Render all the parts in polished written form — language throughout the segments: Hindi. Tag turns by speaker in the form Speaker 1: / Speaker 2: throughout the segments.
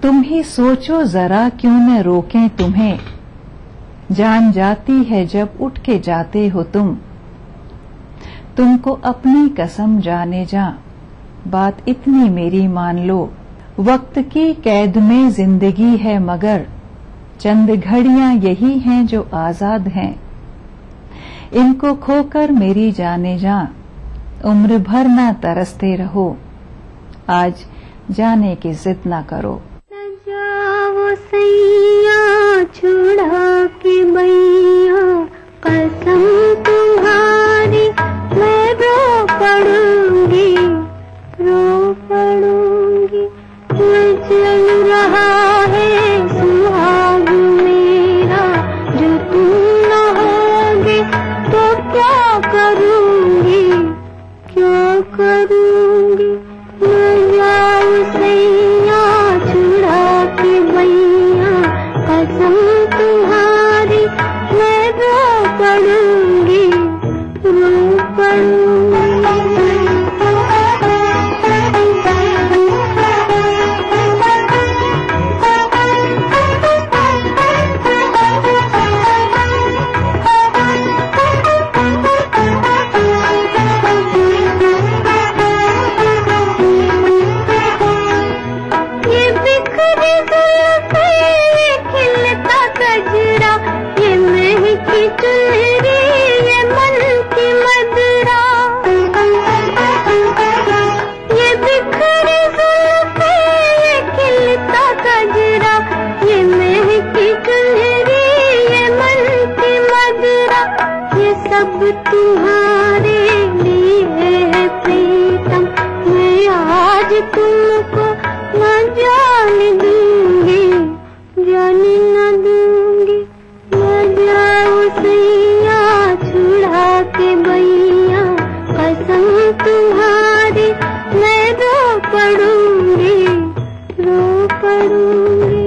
Speaker 1: तुम ही सोचो जरा क्यों न रोकें तुम्हें, जान जाती है जब उठ के जाते हो तुम। तुमको अपनी कसम जाने जा, बात इतनी मेरी मान लो। वक्त की कैद में जिंदगी है मगर चंद घड़ियां यही हैं जो आजाद हैं। इनको खोकर मेरी जाने जा, उम्र भर ना तरसते रहो। आज जाने की जिद ना करो।
Speaker 2: जाओ सैया छुड़ा के मैया, कसम तुम्हारी मैं रो पड़ूंगी, रो पड़ूंगी। मैं चल रहा है सुहाग मेरा, जो तुम न होगे तो क्या करूंगी, क्या करूंगी। मैं जाऊं सैया छुड़ा के मैया, कसम तुम्हारी मैं रो पड़ूंगी, रो पड़ूंगी। सब तुम्हारे लिए है प्रीतम, मैं आज तुमको न जाने दूंगी, जाने न दूंगी। मैं जाऊं सैया छुड़ा के मैया, कसम तुम्हारी मैं रो पड़ूंगी, रो पड़ूंगी।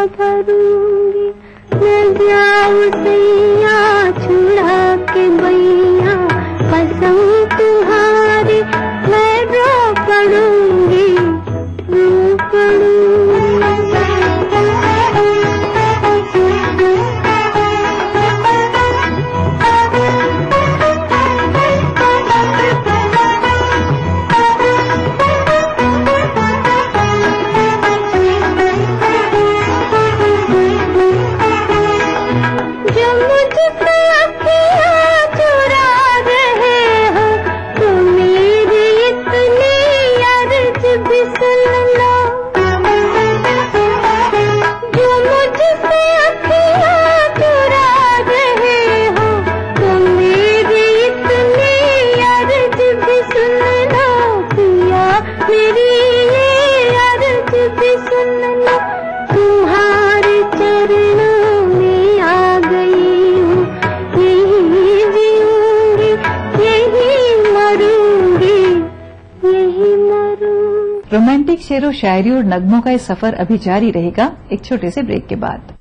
Speaker 2: भरूंगी। मैं जाऊं सैया छुड़ा के मैया, कसम तुम्हारी मैं रो पड़ूंगी, रो पड़ूंगी। तुम्हारे चरणों में आ गई हूँ, यही जीऊंगी, यही मरूंगी, यही मरूंगी।
Speaker 1: रोमांटिक शेरो शायरी और नगमों का ये सफर अभी जारी रहेगा एक छोटे से ब्रेक के बाद।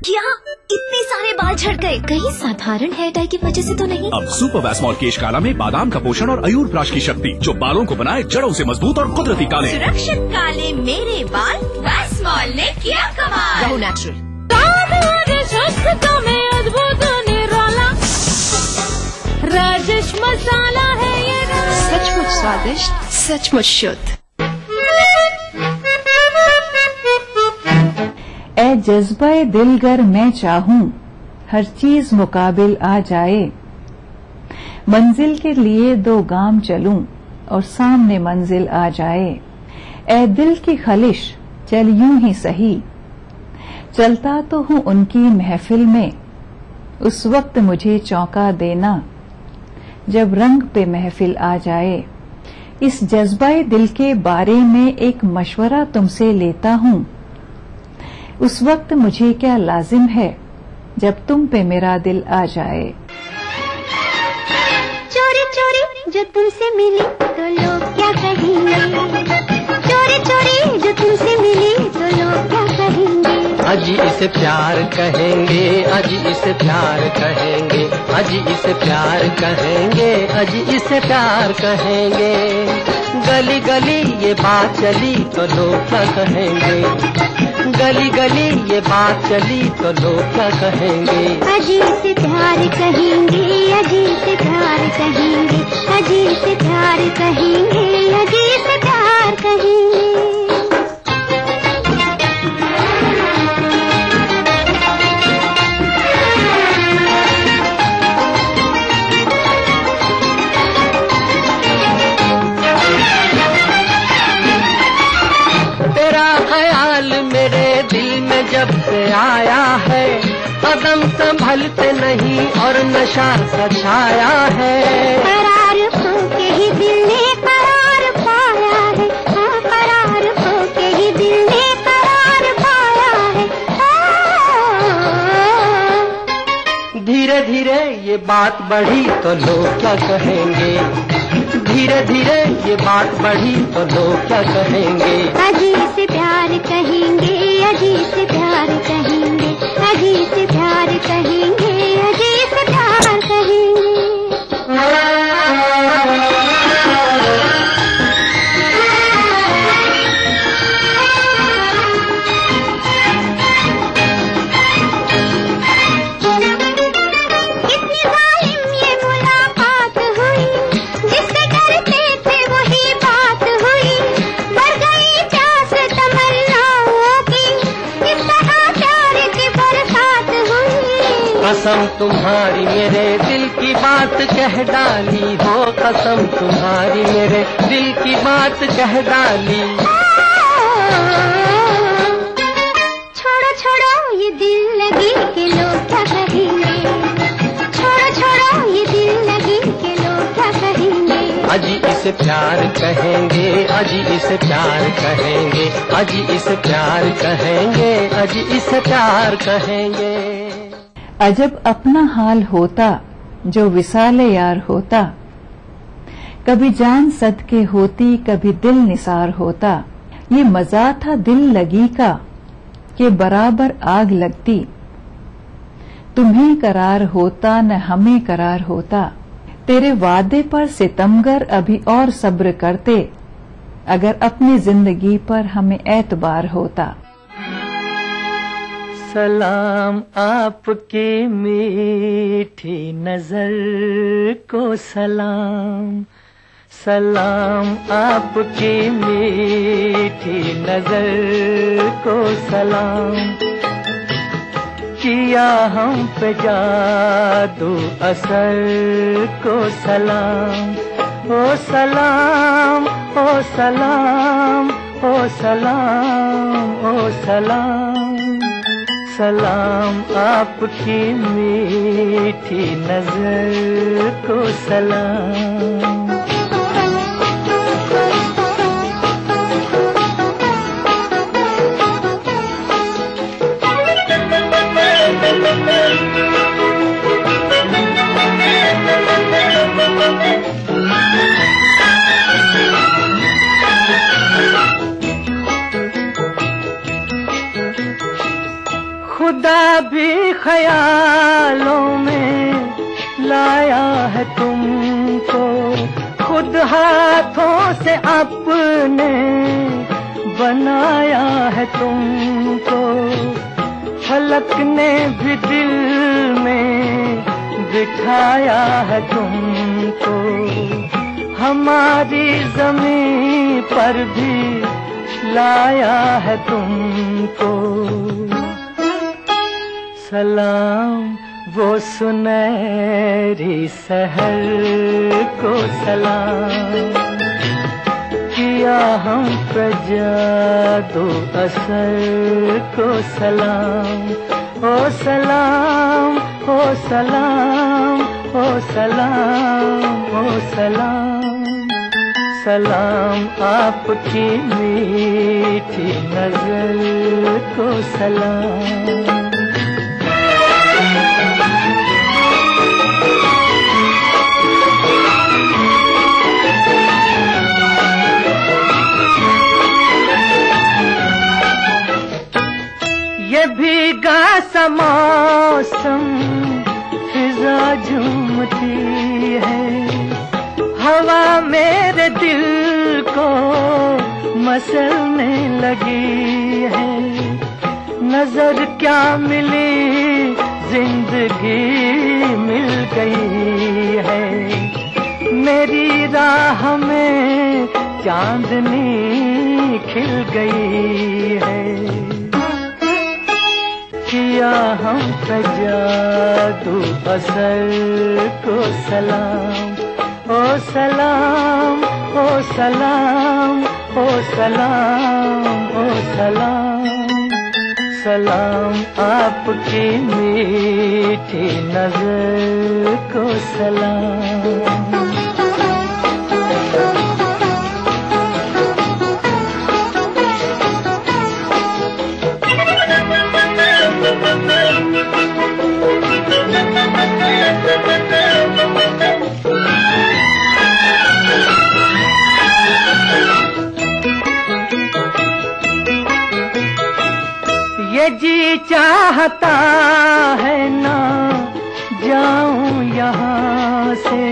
Speaker 3: क्या इतने सारे बाल झड़ गए? कहीं साधारण हेयर डाई की वजह से तो नहीं?
Speaker 4: अब सुपर वैस्मॉल केश काला में बादाम का पोषण और अयूर प्राश की शक्ति, जो बालों को बनाए जड़ों से मजबूत और कुदरती काले।
Speaker 3: सुरक्षित काले मेरे बाल, वैस्मॉल ने किया कमाल। रहो नेचुरल। राजेश मसाला है ये, सचमुच स्वादिष्ट, सचमुच शुद्ध।
Speaker 1: ए जज्बे दिल गर मैं चाहूं हर चीज मुकाबिल आ जाए, मंजिल के लिए 2 गाम चलूं और सामने मंजिल आ जाए। ए दिल की खलिश चल यूं ही सही, चलता तो हूं उनकी महफिल में, उस वक्त मुझे चौंका देना जब रंग पे महफिल आ जाए। इस जज्बाए दिल के बारे में एक मशवरा तुमसे लेता हूं, उस वक्त मुझे क्या लाजिम है जब तुम पे मेरा दिल आ जाए।
Speaker 2: चोरी चोरी जो तुमसे मिली तो लोग क्या कहेंगे, चोरी चोरी जो तुमसे मिली तो लोग क्या कहेंगे।
Speaker 5: अजी इसे प्यार कहेंगे, अजी इसे प्यार कहेंगे, अजी इसे प्यार कहेंगे, अजी इसे प्यार कहेंगे। गली गली ये बात चली तो लोग क्या कहेंगे, गली गली ये बात चली तो लोग क्या कहेंगे।
Speaker 2: अजी से प्यार कहेंगे, अजी से प्यार कहेंगे, अजी से प्यार कहेंगे, अजी से प्यार कहेंगे।
Speaker 5: जब से आया है कदम संभलते नहीं और नशा सा छाया है।
Speaker 2: करार होके ही दिल ने करार पाया है, हाँ करार होके ही दिल ने करार पाया है।
Speaker 5: धीरे धीरे ये बात बढ़ी तो लोग क्या कहेंगे, धीरे धीरे ये बात बढ़ी तो लोग क्या कहेंगे।
Speaker 2: अजी से प्यार कहेंगे, अजी से प्यार कहेंगे, अजी से प्यार कहेंगे, अजी से प्यार कहेंगे। कितनी जालिम ये मुलाकात हुई, जिससे डरते थे वही बात हुई। बढ़ गई प्यास तमन्नाओं की, इस तरह प्यार की बरसात हुई।
Speaker 5: कसम तुम्हारी मेरे दिल की बात कह डाली हो, कसम तुम्हारी मेरे दिल की बात कह डाली।
Speaker 2: छोड़ो छोड़ो ये दिल लगी के लोग क्या कहेंगे, छोड़ो छोड़ो ये दिल लगी के लोग क्या कहेंगे।
Speaker 5: अजी इसे प्यार कहेंगे, अजी इसे प्यार कहेंगे, अजी इसे प्यार कहेंगे, अजी इसे प्यार कहेंगे।
Speaker 1: अजब अपना हाल होता जो विसाले यार होता, कभी जान सदके होती कभी दिल निसार होता। ये मजा था दिल लगी का कि बराबर आग लगती, तुम्हें करार होता न हमें करार होता। तेरे वादे पर सितमगर अभी और सब्र करते, अगर अपनी जिंदगी पर हमें एतबार होता।
Speaker 5: सलाम आपकी मीठी नजर को सलाम, सलाम आपकी मीठी नजर को सलाम। किया हम पे जादू असर को सलाम। ओ सलाम ओ सलाम ओ सलाम ओ सलाम। सलाम आपकी मीठी नजर को सलाम। खुदा भी ख्यालों में लाया है तुमको, खुद हाथों से अपने बनाया है तुमको। फलक ने भी दिल में बिठाया है तुमको, हमारी जमीन पर भी लाया है तुमको। सलाम वो सुनहरी सहर को सलाम, किया हम पे जादू असर को सलाम। ओ सलाम ओ सलाम ओ सलाम ओ सलाम, सलाम आपकी मीठी नजर को सलाम। ये भीगा सा मौसम फिजा झूमती है, हवा मेरे दिल को मसलने लगी है। नजर क्या मिली जिंदगी मिल गई है, मेरी राह में चांदनी खिल गई है। किया हम पे जादू असर को सलाम। ओ सलाम ओ सलाम ओ सलाम ओ सलाम, सलाम आपकी मीठी नजर को सलाम। ये जी चाहता है ना जाऊं यहाँ से,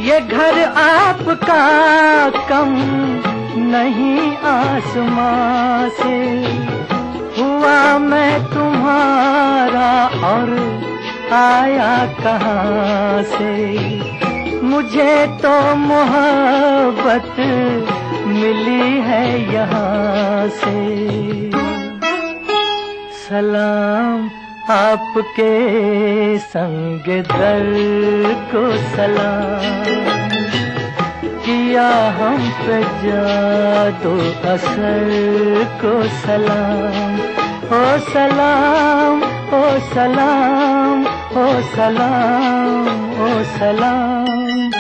Speaker 5: ये घर आपका कम नहीं आसमां से। हुआ मैं तुम्हारा और आया कहाँ से, मुझे तो मोहब्बत मिली है यहाँ से। सलाम आपके संग दर को सलाम, किया हम पे जादू असर को सलाम। ओ सलाम ओ सलाम ओ सलाम ओ सलाम,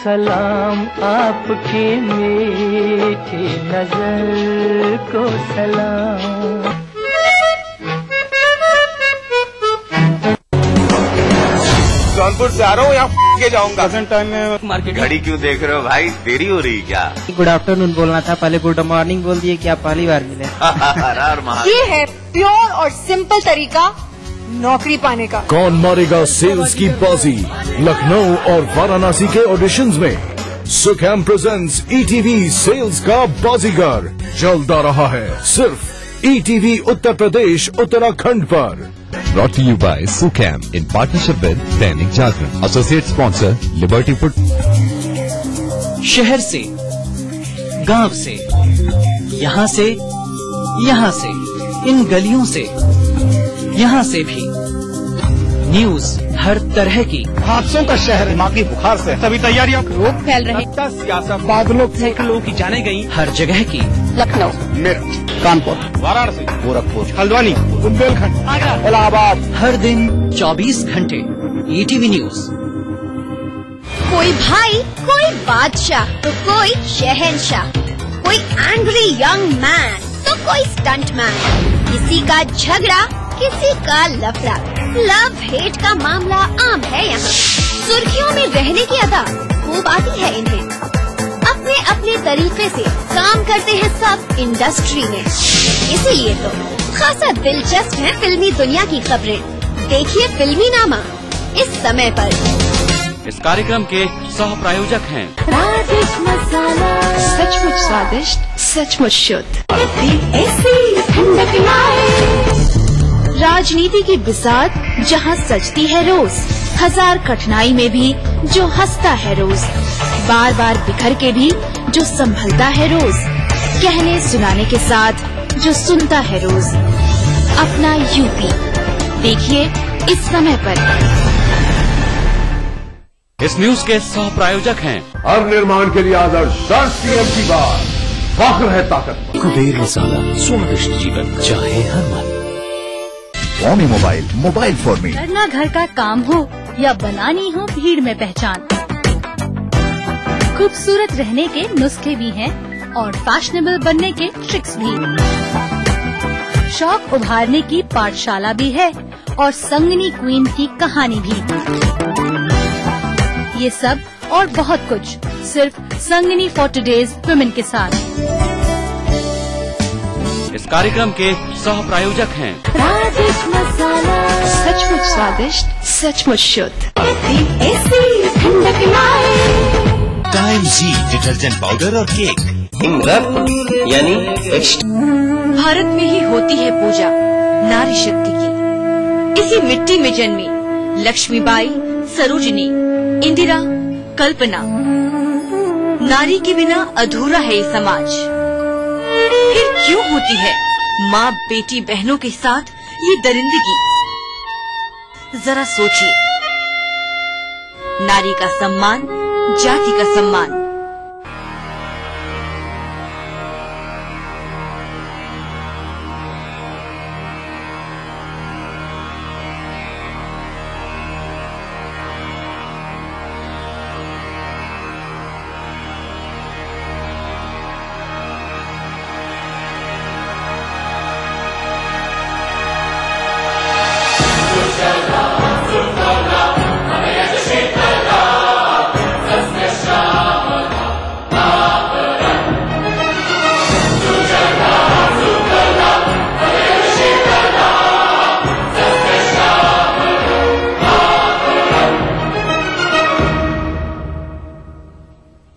Speaker 5: सलाम आपकी मीठी नजर को सलाम।
Speaker 6: जौनपुर से आ रहा हूँ, यहाँ के जाऊंगा।
Speaker 7: टाइम में
Speaker 6: मार्केट घड़ी क्यों देख रहे हो भाई, देरी हो रही क्या?
Speaker 7: गुड आफ्टरनून बोलना था, पहले गुड मॉर्निंग बोल दिए कि आप पहली बार मिले।
Speaker 8: ये है प्योर और सिंपल तरीका नौकरी पाने का।
Speaker 4: कौन मारेगा सेल्स की बाजी, लखनऊ और वाराणसी के ऑडिशंस में सुखैम प्रेजेंट्स ETV सेल्स का बाजीगर जल्द आ रहा है सिर्फ ETV उत्तर प्रदेश उत्तराखंड पर।
Speaker 9: Brought to you by Sukham in partnership with Dainik Jagran. Associate sponsor Liberty Food.
Speaker 10: शहर से, गांव से, यहाँ से, इन गलियों से, यहाँ से भी न्यूज हर तरह की।
Speaker 6: हादसों का शहर, दिमागी बुखार से सभी तैयारियां,
Speaker 8: रोग फैल रहे,
Speaker 6: सियासत, बादलों
Speaker 10: सैकड़ों की जाने गई हर जगह की।
Speaker 8: लखनऊ,
Speaker 6: मेरठ, कानपुर, वाराणसी, गोरखपुर, हल्द्वानी, बुंदेलखंड, आगरा, इलाहाबाद,
Speaker 10: हर दिन 24 घंटे ETV न्यूज।
Speaker 3: कोई भाई, कोई बादशाह, तो कोई शहंशाह, कोई एंग्री यंग मैन, तो कोई स्टंट मैन। किसी का झगड़ा, किसी का लफड़ा, लव हेट का मामला आम है यहाँ। सुर्खियों में रहने की अदा खूब आती है इन्हें। अपने अपने तरीके से काम करते हैं सब इंडस्ट्री में, इसीलिए तो खासा दिलचस्प है फिल्मी दुनिया की खबरें। देखिए फिल्मी नामा इस समय पर।
Speaker 11: इस कार्यक्रम के सह प्रायोजक हैं
Speaker 3: स्वादिष्ट मसाला, सचमुच स्वादिष्ट, सचमुच शुद्ध। राजनीति की बिसात जहाँ सजती है रोज, हजार कठिनाई में भी जो हंसता है रोज, बार बार बिखर के भी जो संभलता है रोज, कहने सुनाने के साथ जो सुनता है रोज। अपना यूपी देखिए इस समय पर।
Speaker 11: इस न्यूज के सह प्रायोजक हैं
Speaker 12: हर निर्माण के लिए आदर्श सीएम की बात, फख्र है ताकत।
Speaker 13: कुबेर मसाला, स्वादिष्ट जीवन चाहे हर मन।
Speaker 14: Xiaomi mobile for me.
Speaker 15: करना घर का काम हो या बनानी हो भीड़ में पहचान, खूबसूरत रहने के नुस्खे भी हैं और फैशनेबल बनने के ट्रिक्स भी। शौक उभारने की पाठशाला भी है और संगनी क्वीन की कहानी भी। ये सब और बहुत कुछ सिर्फ संगनी फॉर टुडेज वुमेन के साथ।
Speaker 11: इस कार्यक्रम के सह प्रायोजक हैं
Speaker 15: स्वादिष्ट मसाला,
Speaker 3: सचमुच स्वादिष्ट, सचमुच शुद्ध।
Speaker 13: टाइम जी डिटर्जेंट पाउडर और केक।
Speaker 5: यानी
Speaker 3: भारत में ही होती है पूजा नारी शक्ति की। इसी मिट्टी में जन्मी लक्ष्मीबाई, सरोजिनी, इंदिरा, कल्पना। नारी के बिना अधूरा है ये समाज। फिर क्यों होती है माँ बेटी बहनों के साथ ये दरिंदगी? जरा सोचिए। नारी का सम्मान, जाति का सम्मान।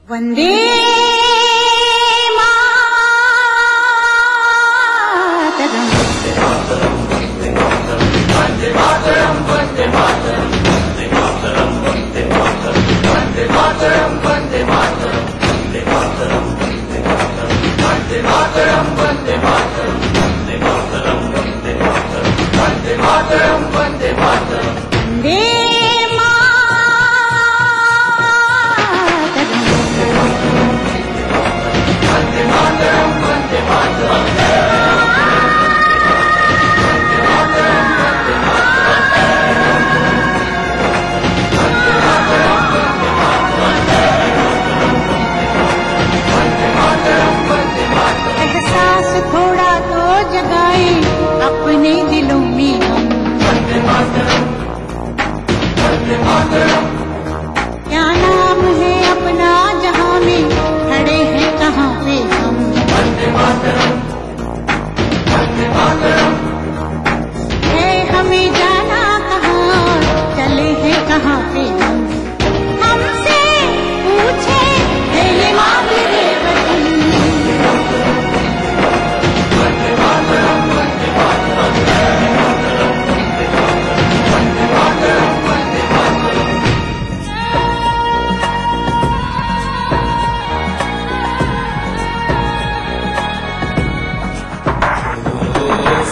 Speaker 2: वंदे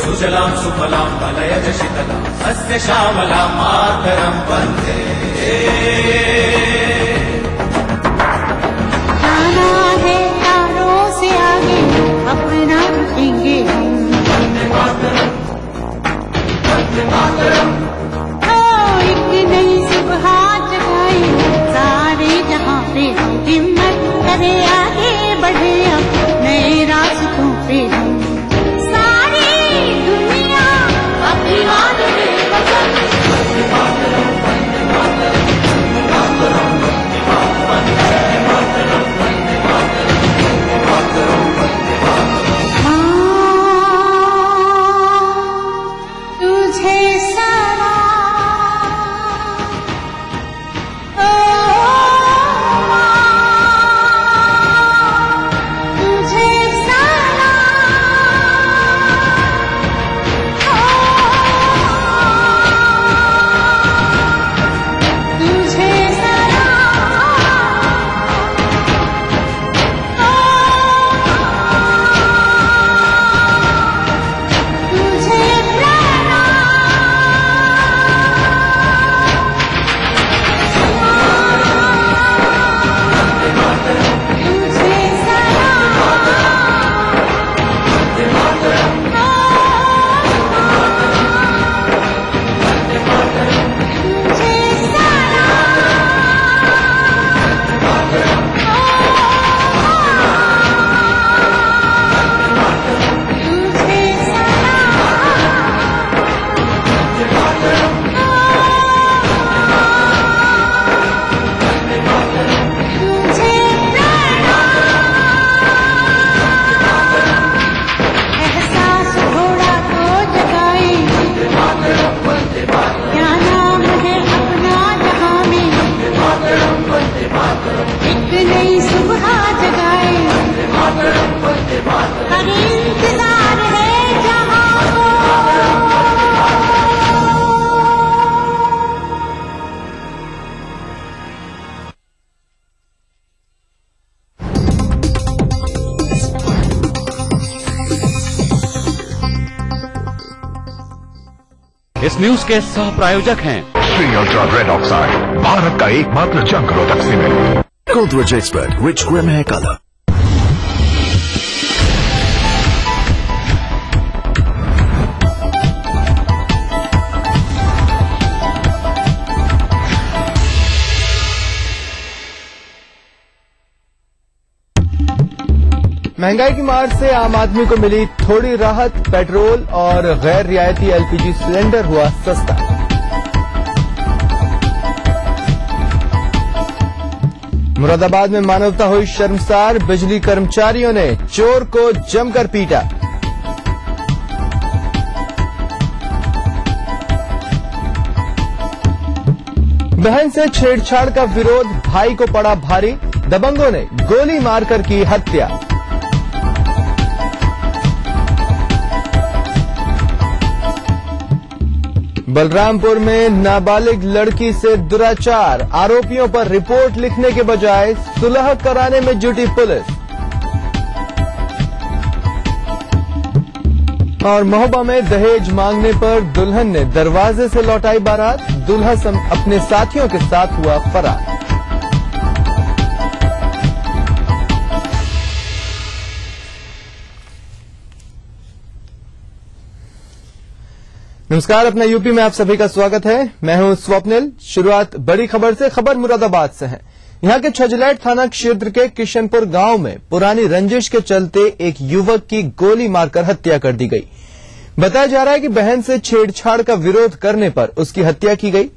Speaker 16: सुजलां सुफलां मलयज शीतलां सस्य श्यामलां मातरं वन्दे।
Speaker 2: जाना है तारों से आगे अपना रुकेंगे
Speaker 16: वन्दे मातरं, वन्दे मातरं।
Speaker 2: एक नई सुबह जगाए सारे जहां पे हिम्मत करे आगे बढ़े अब नए रास्तों पे हम सारी दुनिया अभिमान में बदल।
Speaker 16: वन्दे मातरं, वन्दे मातरं, वन्दे मातरं, वन्दे मातरं, वन्दे मातरं, वन्दे मातरं, वन्दे मातरं।
Speaker 2: तुझे सारा
Speaker 11: इस न्यूज के सह प्रायोजक हैं
Speaker 17: free ultra red oxide, Bharat का एकमात्र जंग रोधक cement.
Speaker 4: Godrej Expert Rich Grim Hair Color।
Speaker 18: महंगाई की मार से आम आदमी को मिली थोड़ी राहत, पेट्रोल और गैर रियायती एलपीजी सिलेंडर हुआ सस्ता। मुरादाबाद में मानवता हुई शर्मसार, बिजली कर्मचारियों ने चोर को जमकर पीटा। बहन से छेड़छाड़ का विरोध, भाई को पड़ा भारी, दबंगों ने गोली मारकर की हत्या। बलरामपुर में नाबालिग लड़की से दुराचार, आरोपियों पर रिपोर्ट लिखने के बजाय सुलह कराने में जुटी पुलिस। और महोबा में दहेज मांगने पर दुल्हन ने दरवाजे से लौटाई बारात, दूल्हा अपने साथियों के साथ हुआ फरार। नमस्कार, अपना यूपी में आप सभी का स्वागत है। मैं हूं स्वप्निल। शुरुआत बड़ी खबर से, खबर मुरादाबाद से है। यहां के छजलैट थाना क्षेत्र के किशनपुर गांव में पुरानी रंजिश के चलते एक युवक की गोली मारकर हत्या कर दी गई। बताया जा रहा है कि बहन से छेड़छाड़ का विरोध करने पर उसकी हत्या की गई।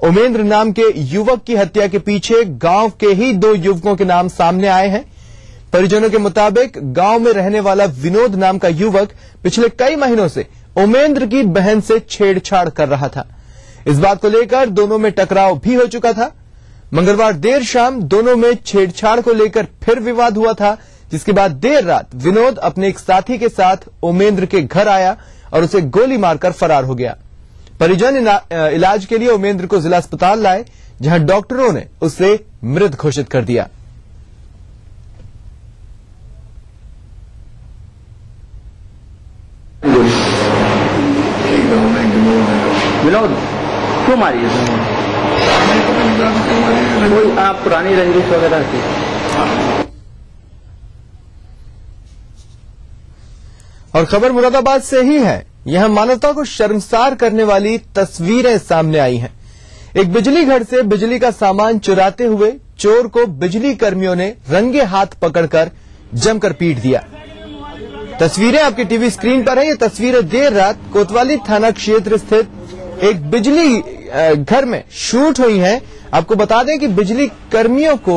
Speaker 18: उमेंद्र नाम के युवक की हत्या के पीछे गांव के ही 2 युवकों के नाम सामने आए हैं। परिजनों के मुताबिक गांव में रहने वाला विनोद नाम का युवक पिछले कई महीनों से उमेंद्र की बहन से छेड़छाड़ कर रहा था। इस बात को लेकर दोनों में टकराव भी हो चुका था। मंगलवार देर शाम दोनों में छेड़छाड़ को लेकर फिर विवाद हुआ था, जिसके बाद देर रात विनोद अपने एक साथी के साथ उमेंद्र के घर आया और उसे गोली मारकर फरार हो गया। परिजन इलाज के लिए उमेंद्र को जिला अस्पताल लाए, जहां डॉक्टरों ने उसे मृत घोषित कर दिया।
Speaker 19: विनोद क्यों मारी है? कोई आप पुरानी रंजिश वगैरह थी?
Speaker 18: और खबर मुरादाबाद से ही है। यहां मानवता को शर्मसार करने वाली तस्वीरें सामने आई हैं। एक बिजली घर से बिजली का सामान चुराते हुए चोर को बिजली कर्मियों ने रंगे हाथ पकड़कर जमकर पीट दिया। तस्वीरें आपकी टीवी स्क्रीन पर है। ये तस्वीरें देर रात कोतवाली थाना क्षेत्र स्थित एक बिजली घर में शूट हुई हैं। आपको बता दें कि बिजली कर्मियों को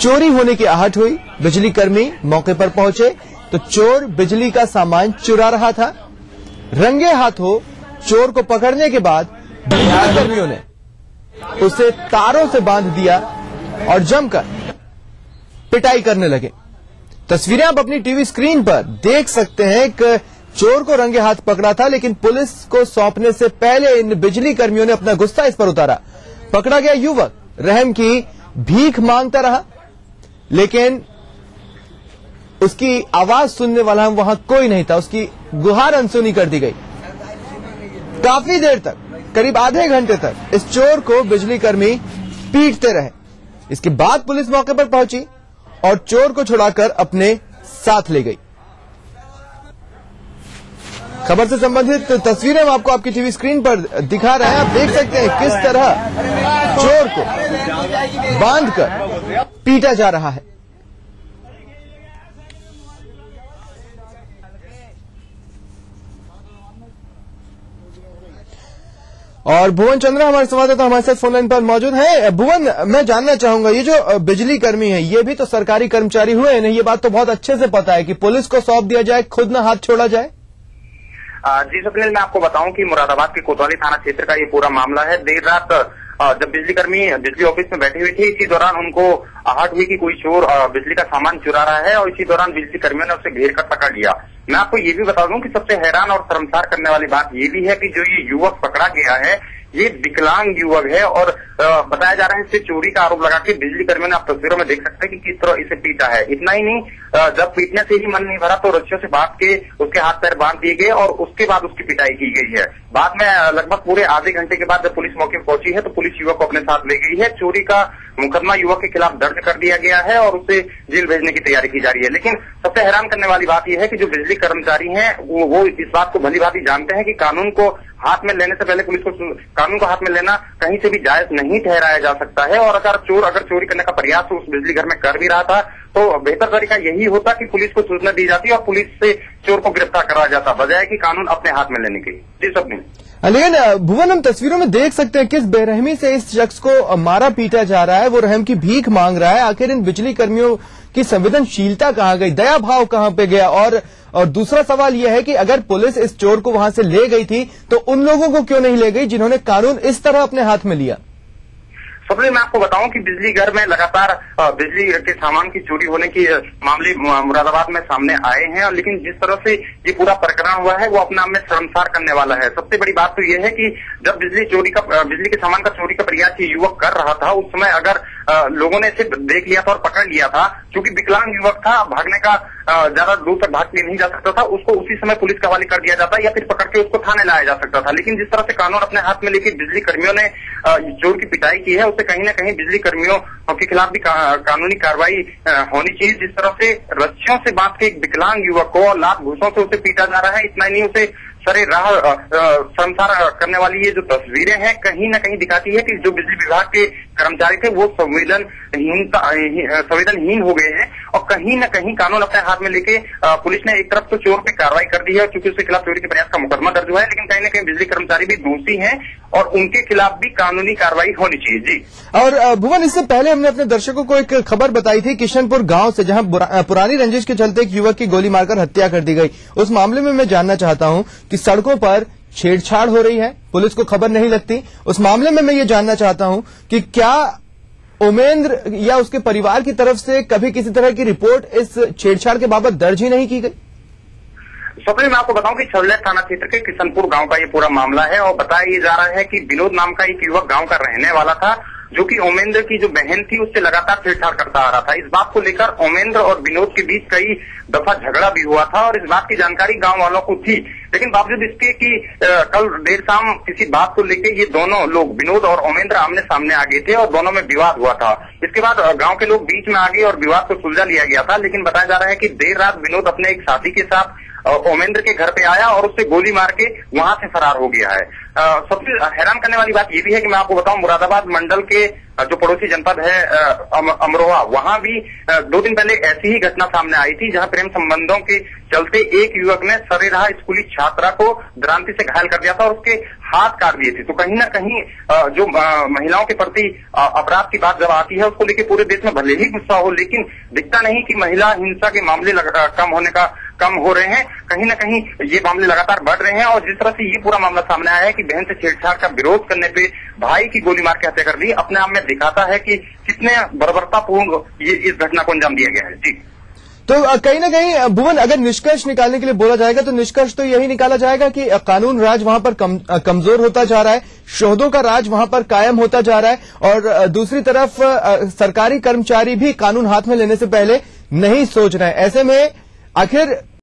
Speaker 18: चोरी होने की आहट हुई। बिजली कर्मी मौके पर पहुंचे तो चोर बिजली का सामान चुरा रहा था। रंगे हाथों चोर को पकड़ने के बाद बिजली कर्मियों ने उसे तारों से बांध दिया और जमकर पिटाई करने लगे। तस्वीरें आप अपनी टीवी स्क्रीन पर देख सकते हैं कि चोर को रंगे हाथ पकड़ा था, लेकिन पुलिस को सौंपने से पहले इन बिजली कर्मियों ने अपना गुस्सा इस पर उतारा। पकड़ा गया युवक रहम की भीख मांगता रहा, लेकिन उसकी आवाज सुनने वाला वहां कोई नहीं था। उसकी गुहार अनसुनी कर दी गई। काफी देर तक, करीब आधे घंटे तक इस चोर को बिजली कर्मी पीटते रहे। इसके बाद पुलिस मौके पर पहुंची और चोर को छुड़ाकर अपने साथ ले गई। खबर से संबंधित तस्वीरें हम आपको आपकी टीवी स्क्रीन पर दिखा रहे हैं। आप देख सकते हैं किस तरह चोर को बांधकर पीटा जा रहा है। और भुवन चंद्रा हमारे संवाददाता हमारे साथ फोन लाइन पर मौजूद है। भुवन, मैं जानना चाहूंगा, ये जो बिजली कर्मी है ये भी तो सरकारी कर्मचारी हुए हैं, ये बात तो बहुत अच्छे से पता है कि पुलिस को सौंप दिया जाए, खुद ना हाथ छोड़ा जाए।
Speaker 20: जी स्वप्निल, मैं आपको बताऊं कि मुरादाबाद के कोतवाली थाना क्षेत्र का ये पूरा मामला है। देर रात जब बिजली कर्मी बिजली ऑफिस में बैठे हुए थे, इसी दौरान उनको आहट हुई कि कोई चोर बिजली का सामान चुरा रहा है, और इसी दौरान बिजली कर्मियों ने उसे घेर कर पकड़ लिया। मैं आपको ये भी बता दूं कि सबसे हैरान और शर्मसार करने वाली बात ये भी है कि जो ये युवक पकड़ा गया है, ये विकलांग युवक है और बताया जा रहा है इससे चोरी का आरोप लगा के बिजली कर्मियों ने आप तस्वीरों में देख सकते हैं कि किस तरह इसे पीटा है। इतना ही नहीं, जब पीटने से ही मन नहीं भरा तो रस्सियों से बांध के उसके हाथ पैर बांध दिए गए और उसके बाद उसकी पिटाई की गई है। बाद में लगभग पूरे आधे घंटे के बाद जब पुलिस मौके पर पहुंची है तो पुलिस युवक को अपने साथ ले गई है। चोरी का मुकदमा युवक के खिलाफ दर्ज कर दिया गया है और उसे जेल भेजने की तैयारी की जा रही है। लेकिन सबसे हैरान करने वाली बात यह है कि जो बिजली कर्मचारी हैं वो इस बात को भली भांति जानते हैं कि कानून को हाथ में लेने से पहले पुलिस को कानून को हाथ में लेना कहीं से भी जायज नहीं ठहराया जा सकता है। और अगर चोरी करने का प्रयास उस बिजली घर में कर भी रहा था तो बेहतर तरीका यही होता कि पुलिस को सूचना दी जाती और पुलिस से चोर को गिरफ्तार कराया जाता, बजाय कि कानून अपने हाथ में लेने की। जी स्वप्निल।
Speaker 18: लेकिन भुवन, हम तस्वीरों में देख सकते हैं किस बेरहमी से इस शख्स को मारा पीटा जा रहा है। वो रहम की भीख मांग रहा है। आखिर इन बिजली कर्मियों की संवेदनशीलता कहाँ गई, दया भाव कहाँ पे गया? और दूसरा सवाल यह है कि अगर पुलिस इस चोर को वहां से ले गई थी तो उन लोगों को क्यों नहीं ले गई जिन्होंने कानून इस तरह अपने हाथ में लिया?
Speaker 20: सबसे मैं आपको बताऊं कि बिजली घर में लगातार बिजली के सामान की चोरी होने की मामले मुरादाबाद में सामने आए हैं, लेकिन जिस तरह से ये पूरा प्रकरण हुआ है वो अपने आप में शर्मसार करने वाला है। सबसे बड़ी बात तो ये है कि जब बिजली के सामान का चोरी का प्रयास ये युवक कर रहा था उस समय अगर लोगों ने इसे देख लिया था और पकड़ लिया था, क्योंकि विकलांग युवक था, भागने का ज्यादा दूर तक भाग के नहीं जा सकता था, उसको उसी समय पुलिस के हवाले कर दिया जाता या फिर पकड़ के उसको थाने लाया जा सकता था। लेकिन जिस तरह से कानून अपने हाथ में लेकर बिजली कर्मियों ने चोर की पिटाई की है उससे कहीं न कहीं बिजली कर्मियों के खिलाफ भी कानूनी कार्रवाई होनी चाहिए। जिस तरह से रस्सियों से बांध के एक विकलांग युवक को लात घूसों से उसे पीटा जा रहा है, इतना ही नहीं उसे सरे राह संसार करने वाली ये जो तस्वीरें हैं कहीं न कहीं दिखाती है कि जो बिजली विभाग के कर्मचारी थे वो संवेदनहीन हो गए हैं और कहीं न कहीं कानून अपने हाथ में लेके पुलिस ने एक तरफ तो चोर पे कार्रवाई कर दी है क्योंकि उसके खिलाफ चोरी के प्रयास का मुकदमा दर्ज हुआ है, लेकिन कहीं न कहीं बिजली कर्मचारी भी दोषी हैं और उनके खिलाफ भी कानूनी कार्रवाई होनी चाहिए। जी। और
Speaker 18: भुवन, इससे पहले हमने अपने दर्शकों को एक खबर बताई थी किशनपुर गांव से, जहां पुरानी रंजिश के चलते एक युवक की गोली मारकर हत्या कर दी गई। उस मामले में मैं जानना चाहता हूं कि सड़कों पर छेड़छाड़ हो रही है, पुलिस को खबर नहीं लगती। उस मामले में मैं ये जानना चाहता हूं कि क्या उमेंद्र या उसके परिवार की तरफ से कभी किसी तरह की रिपोर्ट इस छेड़छाड़ के बाबत दर्ज ही नहीं की गई?
Speaker 20: सबसे मैं आपको बताऊं कि छवलेर थाना क्षेत्र के किशनपुर गांव का ये पूरा मामला है और बताया जा रहा है कि विनोद नाम का एक युवक गांव का रहने वाला था जो कि ओमेंद्र की जो बहन थी उससे लगातार छेड़छाड़ करता आ रहा था। इस बात को लेकर ओमेंद्र और विनोद के बीच कई दफा झगड़ा भी हुआ था और इस बात की जानकारी गांव वालों को थी, लेकिन बावजूद इसके कि कल देर शाम किसी बात को लेकर ये दोनों लोग विनोद और ओमेंद्र आमने सामने आ गए थे और दोनों में विवाद हुआ था। इसके बाद गांव के लोग बीच में आ गए और विवाद को सुलझा लिया गया था, लेकिन बताया जा रहा है कि देर रात विनोद अपने एक साथी के साथ ओमेंद्र के घर पे आया और उससे गोली मार के वहां से फरार हो गया है। सबसे हैरान करने वाली बात ये भी है कि मैं आपको बताऊं मुरादाबाद मंडल के जो पड़ोसी जनपद है अमरोहा, वहां भी 2 दिन पहले ऐसी ही घटना सामने आई थी जहां प्रेम संबंधों के चलते एक युवक ने सरेराह स्कूली छात्रा को द्रांति से घायल कर दिया था और उसके हाथ काट दिए थे। तो कहीं न कहीं जो महिलाओं के प्रति अपराध की बात जब आती है उसको लेकर पूरे देश में भले ही गुस्सा हो, लेकिन दिखता नहीं कि महिला हिंसा के मामले कम हो रहे हैं। कहीं न कहीं ये मामले लगातार बढ़ रहे हैं और जिस तरह से ये पूरा मामला सामने आया है कि बहन से छेड़छाड़ का विरोध करने पे भाई की गोली मार के हत्या कर दी, अपने आप में दिखाता है कि कितने बर्बरतापूर्ण ये इस घटना को अंजाम दिया गया है। जी।
Speaker 18: तो कहीं ना कहीं भुवन, अगर निष्कर्ष निकालने के लिए बोला जाएगा तो निष्कर्ष तो यही निकाला जाएगा कि कानून राज वहां पर कमजोर होता जा रहा है, शोधों का राज वहां पर कायम होता जा रहा है और दूसरी तरफ सरकारी कर्मचारी भी कानून हाथ में लेने से पहले नहीं सोच रहे हैं। ऐसे में आखिर